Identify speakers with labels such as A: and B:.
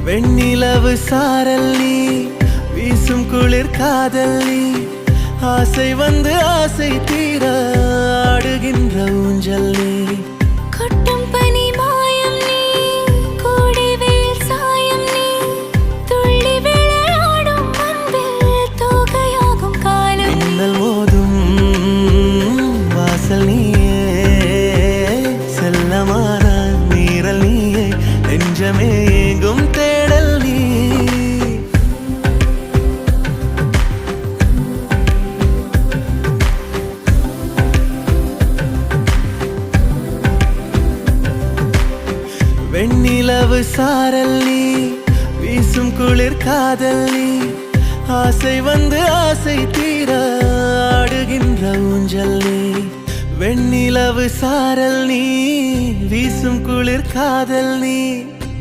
A: வெண்ணிலவு சாரல் நீ, வீசும் குளிர் காதல் நீ, ஆசை வந்து ஆசை தீர ஆடுகின்ற ஊஞ்சல் நீ.
B: கொட்டும் பனி மாயம் நீ, கோடை வெயில் சாயம் நீ, துள்ளி விளையாடும் அன்பில் தோகையாகும் காலம்.
A: மின்னல் மோதும் வாசல் நீயே, செல்லமான நீரல் நீயே, நெஞ்சமே எங்கும் தேடல் நீ. வெண்ணிலவு சாரல் நீ, வீசும் குளிர் காதல் நீ, ஆசை வந்து ஆசை தீர ஆடுகின்ற ஊஞ்சல் நீ. வெண்ணிலவு சாரல் நீ, வீசும் குளிர் காதல் நீ,